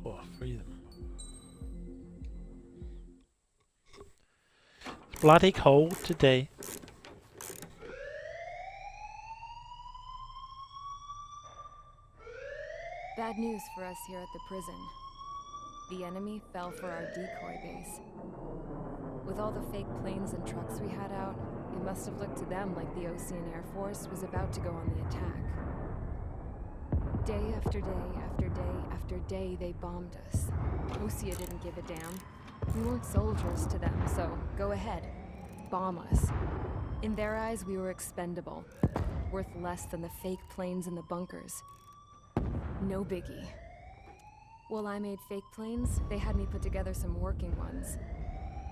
Oh, freedom. It's bloody cold today. Bad news for us here at the prison. The enemy fell for our decoy base. With all the fake planes and trucks we had out, it must have looked to them like the Ocean Air Force was about to go on the attack. Day after day after day after day, they bombed us. Osea didn't give a damn. We weren't soldiers to them, so go ahead. Bomb us. In their eyes, we were expendable. Worth less than the fake planes in the bunkers. No biggie. While I made fake planes, they had me put together some working ones.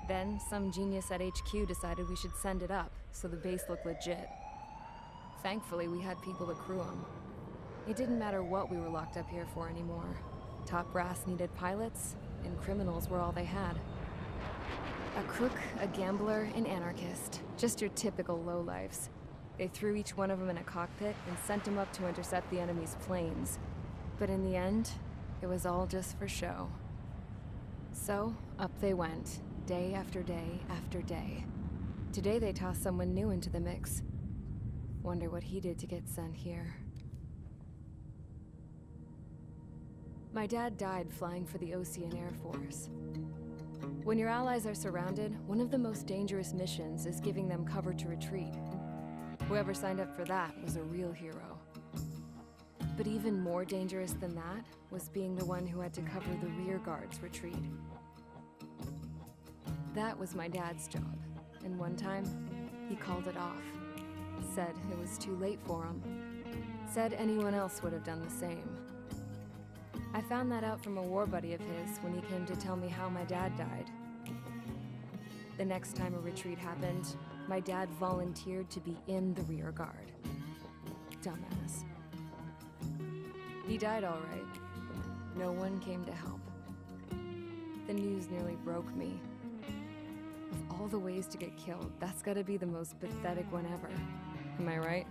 Then, some genius at HQ decided we should send it up, so the base looked legit. Thankfully, we had people to crew them. It didn't matter what we were locked up here for anymore. Top brass needed pilots, and criminals were all they had. A crook, a gambler, an anarchist. Just your typical lowlifes. They threw each one of them in a cockpit and sent them up to intercept the enemy's planes. But in the end, it was all just for show. So, up they went, day after day after day. Today they tossed someone new into the mix. Wonder what he did to get sent here. My dad died flying for the Ocean Air Force. When your allies are surrounded, one of the most dangerous missions is giving them cover to retreat. Whoever signed up for that was a real hero. But even more dangerous than that was being the one who had to cover the rear guard's retreat. That was my dad's job, and one time, he called it off. Said it was too late for him. Said anyone else would have done the same. I found that out from a war buddy of his when he came to tell me how my dad died. The next time a retreat happened, my dad volunteered to be in the rear guard. Dumbass. He died all right. No one came to help. The news nearly broke me. Of all the ways to get killed, that's gotta be the most pathetic one ever. Am I right?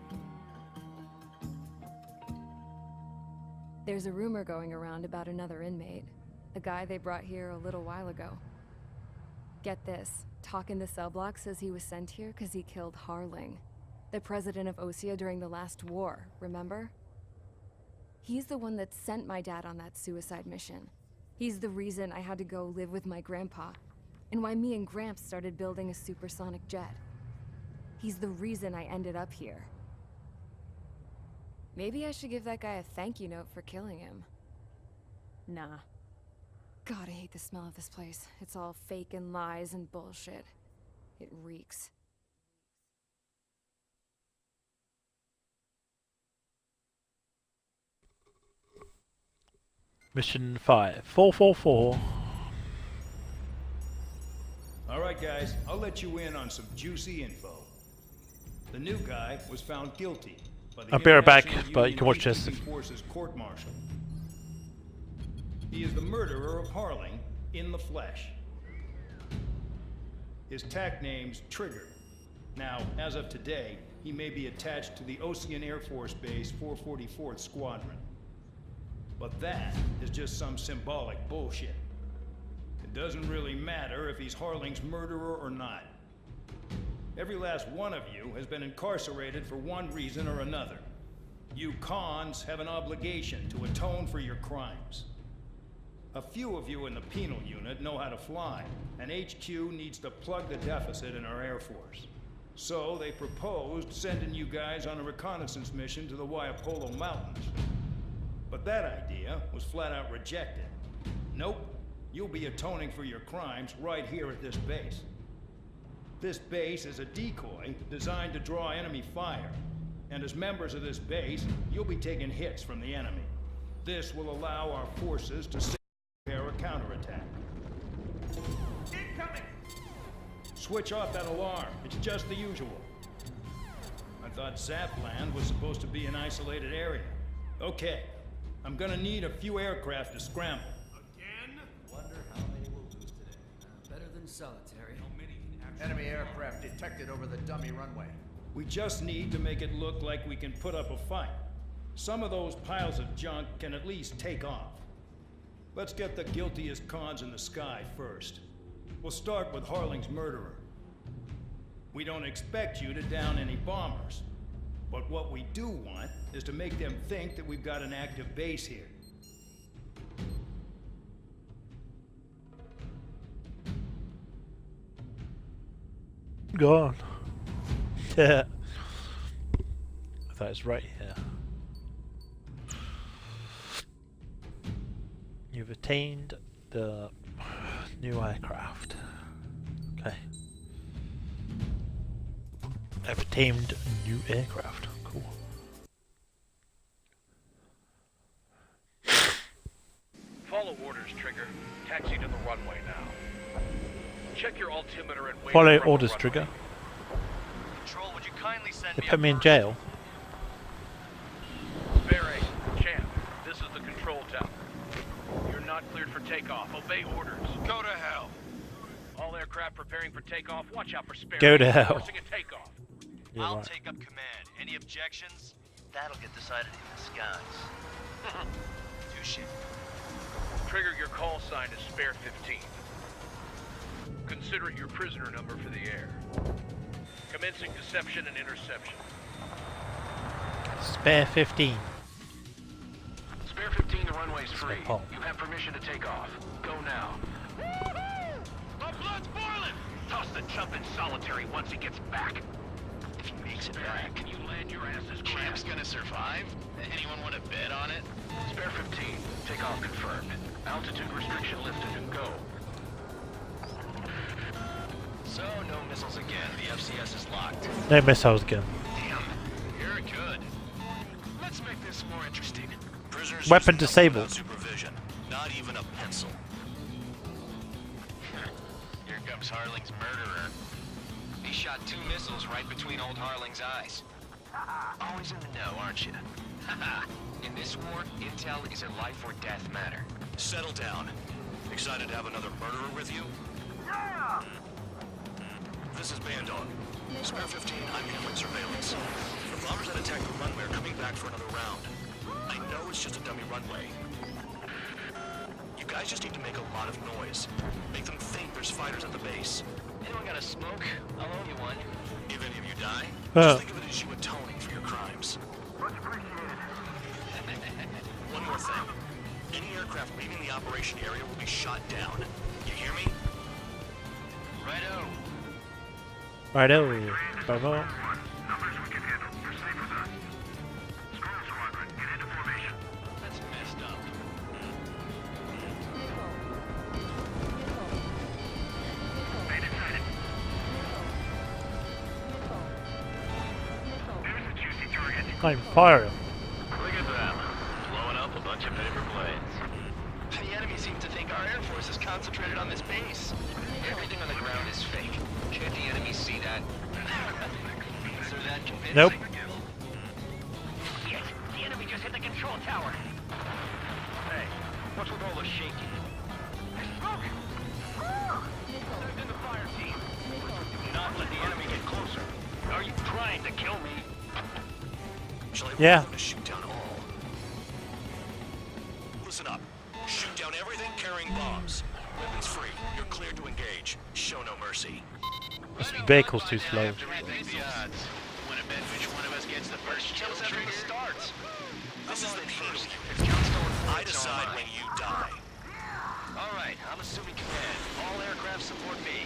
There's a rumor going around about another inmate. A guy they brought here a little while ago. Get this, talk in the cell block says he was sent here because he killed Harling, the president of Osea during the last war, remember? He's the one that sent my dad on that suicide mission. He's the reason I had to go live with my grandpa, and why me and Gramps started building a supersonic jet. He's the reason I ended up here. Maybe I should give that guy a thank you note for killing him. Nah. God, I hate the smell of this place. It's all fake and lies and bullshit. It reeks. Mission 5. 444. Alright guys, I'll let you in on some juicy info. The new guy was found guilty by the I'll be right back, International but you Union can watch of this. Peacekeeping Forces court-martial. He is the murderer of Harling in the flesh. His tag name's Trigger. Now, as of today, he may be attached to the Ocean Air Force Base 444th Squadron. But that is just some symbolic bullshit. It doesn't really matter if he's Harling's murderer or not. Every last one of you has been incarcerated for one reason or another. You cons have an obligation to atone for your crimes. A few of you in the penal unit know how to fly, and HQ needs to plug the deficit in our Air Force. So they proposed sending you guys on a reconnaissance mission to the Waiapolo Mountains. But that idea was flat out rejected. Nope, you'll be atoning for your crimes right here at this base. This base is a decoy designed to draw enemy fire. And as members of this base, you'll be taking hits from the enemy. This will allow our forces to prepare a counterattack. Incoming! Switch off that alarm. It's just the usual. I thought Zapland was supposed to be an isolated area. Okay, I'm gonna need a few aircraft to scramble. Again? Wonder how many we'll lose today. Better than solitary. How many can actually... Enemy aircraft detected over the dummy runway. We just need to make it look like we can put up a fight. Some of those piles of junk can at least take off. Let's get the guiltiest cons in the sky first. We'll start with Harling's murderer. We don't expect you to down any bombers. But what we do want is to make them think that we've got an active base here. Go on. Yeah. I thought it's right here. You've attained the new aircraft. Okay. I've attained new aircraft. Cool. Follow orders, Trigger. Taxi to the runway now. Check your altimeter and wait. Follow from the orders, runway. Trigger. Control, would you kindly send They me put a me in first- jail. Spare A, Champ. This is the control tower. You're not cleared for takeoff. Obey orders. Go to hell. All aircraft preparing for takeoff. Watch out for spare. Go to A, hell. forcing a takeoff. Yeah, I'll right. take up command. Any objections? That'll get decided in the skies. Touche. Trigger, your call sign is Spare 15. Consider it your prisoner number for the air. Commencing deception and interception. Spare 15. Spare 15, the runway's free. Paul. You have permission to take off. Go now. My blood's boiling! Toss the chump in solitary once he gets back. If he makes it Spare, back. can you land your asses Champ's gonna survive? Anyone want to bet on it? Spare 15, takeoff confirmed. Altitude restriction lifted and go. So, no missiles again. The FCS is locked. No missiles again. Damn. You're good. Let's make this more interesting. Prisoners Weapon using disabled. without supervision. Not even a pencil. Here comes Harling's murderer. He shot 2 missiles right between old Harling's eyes. Always in the know, aren't you? In this war, intel is a life or death matter. Settle down. Excited to have another murderer with you? Yeah! This is Bandai. Spare 15, I'm handling surveillance. The bombers that attacked the runway are coming back for another round. I know it's just a dummy runway. You guys just need to make a lot of noise. Make them think there's fighters at the base. Anyone got a smoke? I'll owe you one. If any of you die, just think of it as you atoning for your crimes. Much appreciated. One more thing. Any aircraft leaving the operation area will be shot down. You hear me? Righto. Righto. Bravo. Numbers we can handle. You're safe with us. Scroll Squadron, get into formation. That's messed up. Bandit sighted. There's a juicy target. I'm firing. Look at them. Blowing up a bunch of paper planes. The enemy seems to think our Air Force is concentrated on this base. Everything on the ground is fake. Can't the enemy see that? Is there that convincing? Nope. Shit! The enemy just hit the control tower! Hey, what's with all the shaking? There's smoke! Send in the fire team! Do not let the enemy get closer! Are you trying to kill me? Shall I Yeah. order them to shoot down all? Listen up. Shoot down everything carrying bombs. Weapons free. You're cleared to engage. Show no mercy. This vehicle's too slow. Want to bet which one of us gets the first kill trigger? Starts. This is the first. I decide when you die. All right, I'm assuming command. All aircraft support me.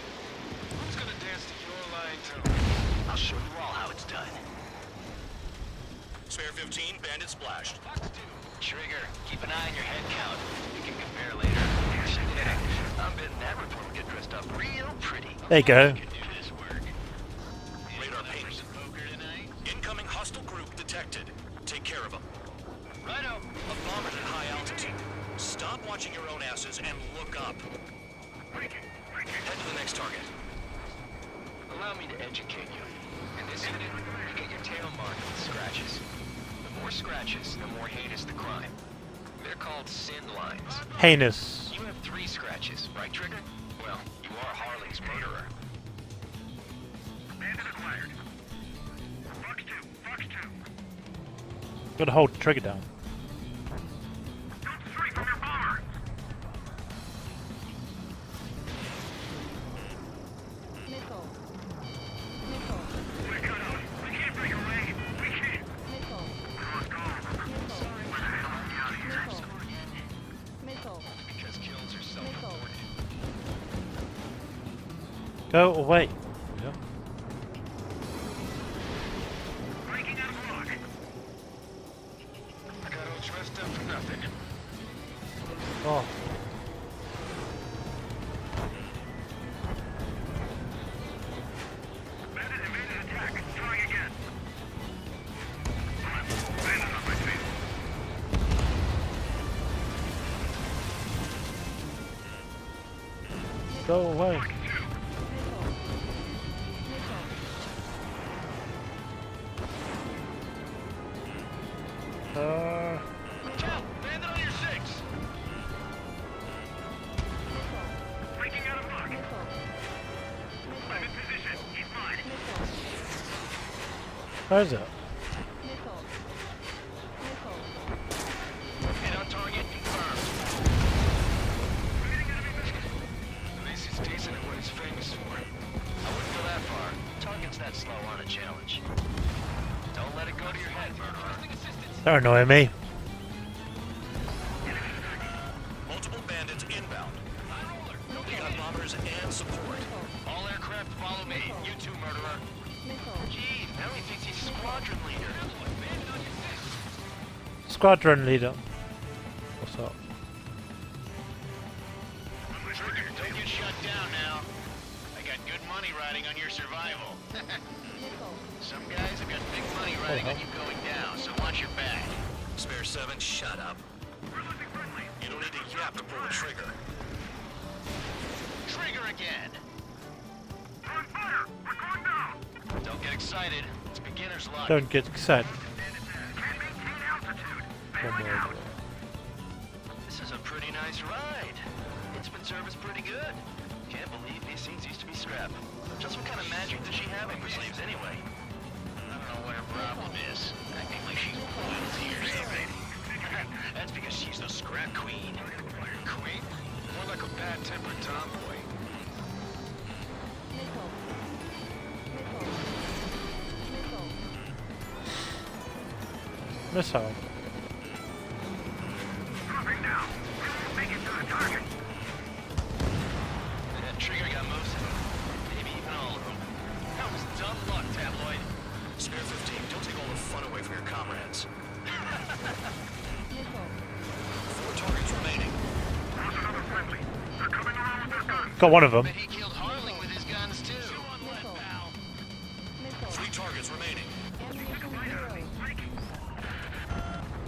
Who's gonna dance to your line too? I'll show you all how it's done. Spare 15, bandit splashed. Trigger, keep an eye on your head count. We can compare later. I'm betting that report will get dressed up real pretty. There you go. Can do this work. Radar ping. Poker tonight? Incoming hostile group detected. Take care of them. Righto. A bomber at high altitude. Stop watching your own asses and look up. Head to the next target. Allow me to educate you. In this unit, you get your tail marked with scratches. The more scratches, the more heinous the crime. They're called sin lines. Heinous. You have 3 scratches, right, Trigger? Well, you are Harling's murderer. Bandit acquired. Fox 2, Fox 2. Gotta hold the trigger down. Don't strike from your bomber. Go away. Yeah. Breaking out of lock. I got all dressed up for nothing. Oh. Bandit evaded attack. Trying again. Bandit on my feet. Go away. Cal, bandit on your six. Breaking out of lock. I'm in position. He's mine. Where's it? Hit on target confirmed. At least he's decent at what he's famous for. I wouldn't go that far. Target's that slow on a challenge. Don't let it go to your head, murderer. They're annoying me. Multiple bandits inbound. We got bombers and support. All aircraft follow me. You too, murderer. Jeez, now he thinks he's squadron leader. Squadron leader. What's up? Trigger, don't get shut down now. I got good money riding on your survival. Some guys have got big money riding on you going down, so watch your back. Spare 7, shut up. You don't need to yap to pull the trigger. Trigger again. On fire. We're going down. Don't get excited. It's beginner's luck. Don't get excited. Can't maintain altitude. One more. This is a pretty nice ride. It's been serviced pretty good. Can't believe these seats used to be scrap. Just what kind of magic does she have up her sleeves anyway? I don't know what her problem is. Acting like she's royalty or something. That's because she's the scrap queen. Queen? More like a bad-tempered tomboy. Missile. Dropping down. Make it to the target. That trigger got most of them. Maybe even all of them. That was dumb luck, tabloid. Spare 15, don't take all the fun away from your comrades. 4 targets remaining. There's another friendly. They're coming around with their guns. Got one of them. Bet he killed Harling with his guns, too. 3 targets remaining.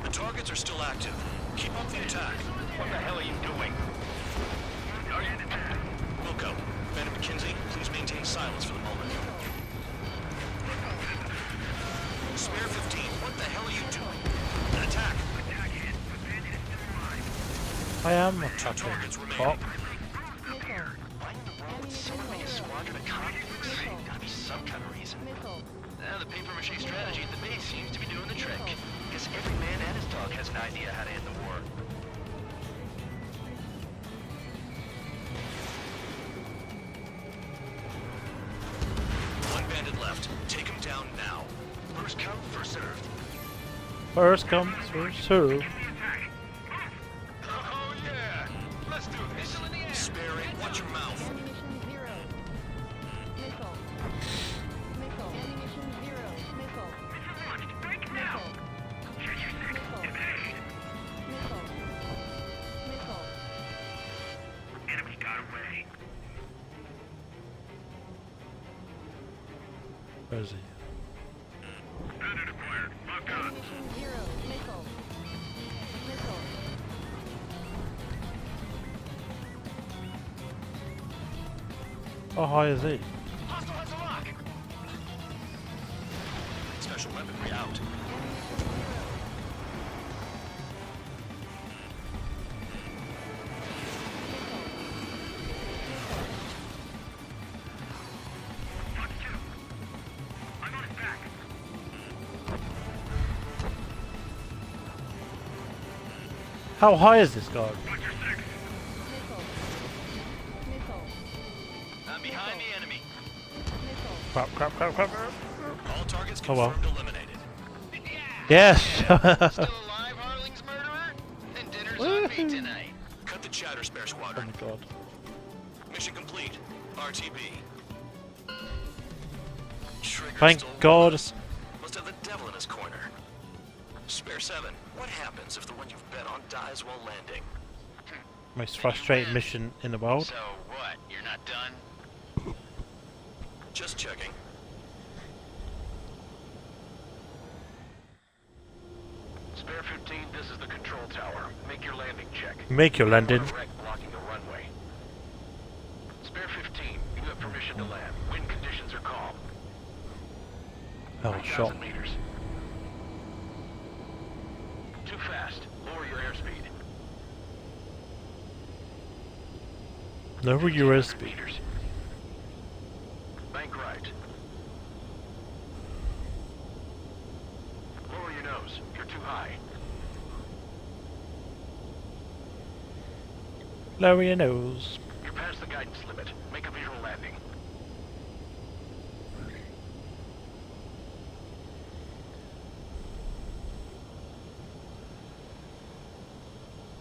The targets are still active. Keep up the attack. What the hell are you doing? Wilco, Bandit McKenzie, please maintain silence for the moment. Spare 15, what the hell are you doing? An attack. I am 2 attacking. targets remaining. Oh, Why in the world would someone make a squadron of convicts? Gotta be some kind of reason. The paper-mache strategy at the base seems to be doing the trick. Guess every man and his dog has an idea how to end the war. One bandit left. Take him down now. First come, first served. first come, first serve. Oh yeah! Let's do this. Spare it. Watch your mouth. Enemy got away. Where is he? Bandit acquired. Locked on. How high is he? Hostile has a lock. Special weaponry out. Lock 2. I'm on his back. How high is this guard? Watch your 6. I'm behind the enemy. Crap, crap, crap, crap. All targets Oh, well. confirmed eliminated. Yes! Still alive, Harling's murderer? Then dinner's on me tonight. Cut the chatter, Spare Oh Squadron. my god. Mission complete. RTB. Trigger Thank still God. lost. Must have the devil in his corner. Spare 7, what happens if the one you've bet on dies while landing? Most frustrating mission in the world. So what? You're not done? Just checking. Spare 15, this is the control tower. Make your landing check. Make your landing. Wreck blocking the runway. Spare 15, you have permission to land. Wind conditions are calm. Oh, 3,000 shot. meters. Too fast. Lower your airspeed. Lower your 1,500 airspeed. meters. Bank right. Lower your nose. You're too high. Lower your nose. You're past the guidance limit. Make a visual landing.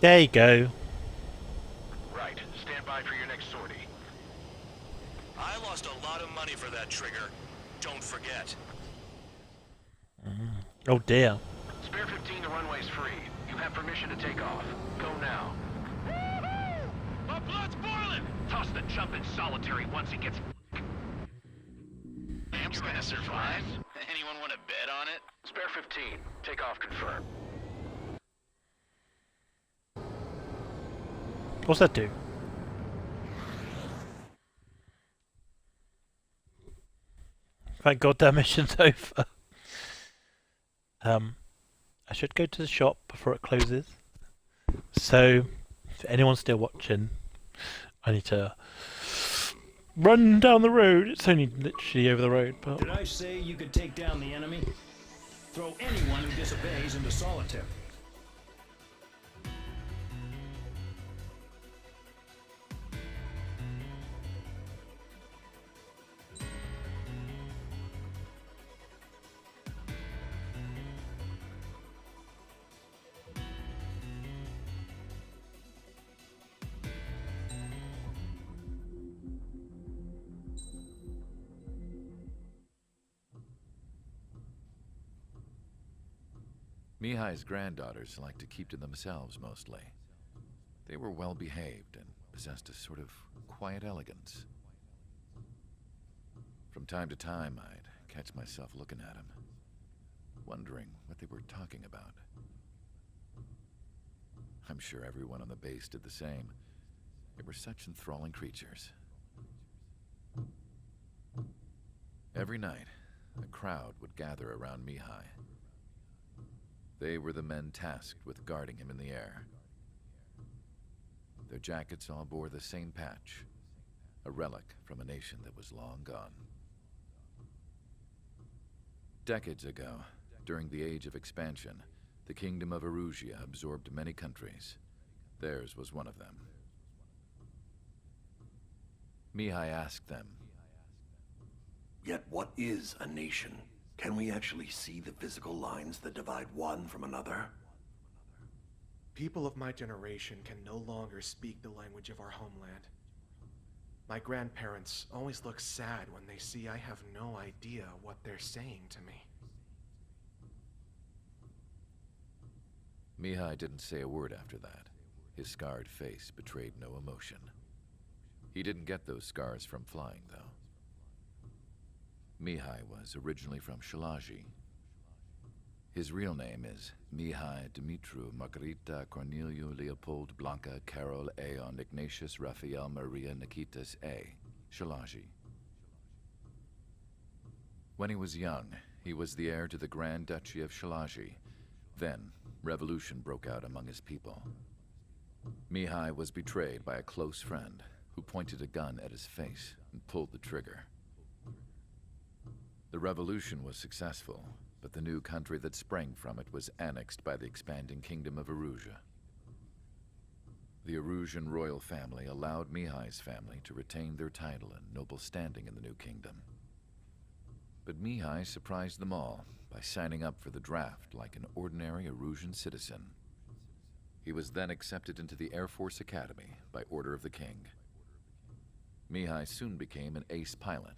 There you go. Right. Stand by for your next sortie. I lost a lot of money for that trigger. Don't forget. Oh dear. Spare 15, the runway's free. You have permission to take off. Go now. My blood's boiling! Toss the jump in solitary once it gets... Amp's gonna survive? Anyone want to bet on it? Spare 15. Take off confirmed. What's that do? Thank God that mission's over. I should go to the shop before it closes. So, if anyone's still watching, I need to run down the road. It's only literally over the road, but Did I say you could take down the enemy? Throw anyone who disobeys into solitary. Mihai's granddaughters liked to keep to themselves mostly. They were well behaved and possessed a sort of quiet elegance. From time to time, I'd catch myself looking at them, wondering what they were talking about. I'm sure everyone on the base did the same. They were such enthralling creatures. Every night, a crowd would gather around Mihai. They were the men tasked with guarding him in the air. Their jackets all bore the same patch, a relic from a nation that was long gone. Decades ago, during the Age of Expansion, the Kingdom of Erusia absorbed many countries. Theirs was one of them. Mihai asked them, Yet what is a nation? Can we actually see the physical lines that divide one from another? People of my generation can no longer speak the language of our homeland. My grandparents always look sad when they see I have no idea what they're saying to me. Mihai didn't say a word after that. His scarred face betrayed no emotion. He didn't get those scars from flying, though. Mihai was originally from Shalaji. His real name is Mihai Dumitru Margarita Corneliu Leopold Blanca Carol Aeon Ignatius Raphael Maria Nikitas A. Shalaji. When he was young, he was the heir to the Grand Duchy of Shalaji. Then, revolution broke out among his people. Mihai was betrayed by a close friend who pointed a gun at his face and pulled the trigger. The revolution was successful, but the new country that sprang from it was annexed by the expanding Kingdom of Erusia. The Erusian royal family allowed Mihai's family to retain their title and noble standing in the new kingdom. But Mihai surprised them all by signing up for the draft like an ordinary Erusian citizen. He was then accepted into the Air Force Academy by order of the king. Mihai soon became an ace pilot,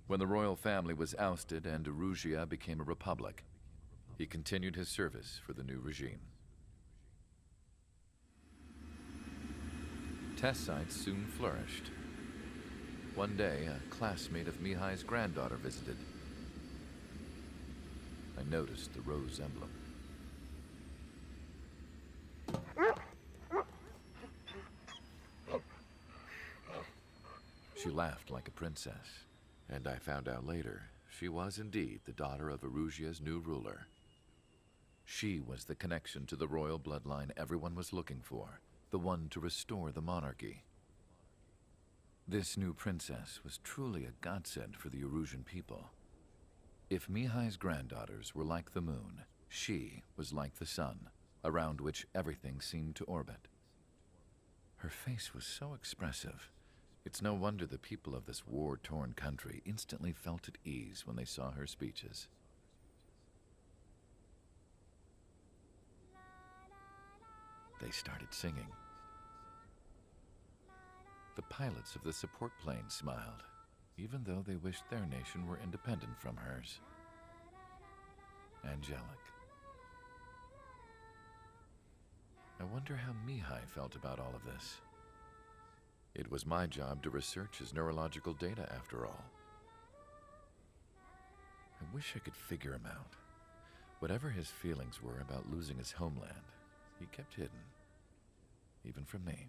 When the royal family was ousted and Erusia became a republic, he continued his service for the new regime. Test sites soon flourished. One day, a classmate of Mihai's granddaughter visited. I noticed the rose emblem. She laughed like a princess, and I found out later she was indeed the daughter of Erusia's new ruler. She was the connection to the royal bloodline everyone was looking for, the one to restore the monarchy. This new princess was truly a godsend for the Erusian people. If Mihai's granddaughters were like the moon, she was like the sun, around which everything seemed to orbit. Her face was so expressive. It's no wonder the people of this war-torn country instantly felt at ease when they saw her speeches. They started singing. The pilots of the support planes smiled, even though they wished their nation were independent from hers. Angelic. I wonder how Mihai felt about all of this. It was my job to research his neurological data, after all. I wish I could figure him out. Whatever his feelings were about losing his homeland, he kept hidden, even from me.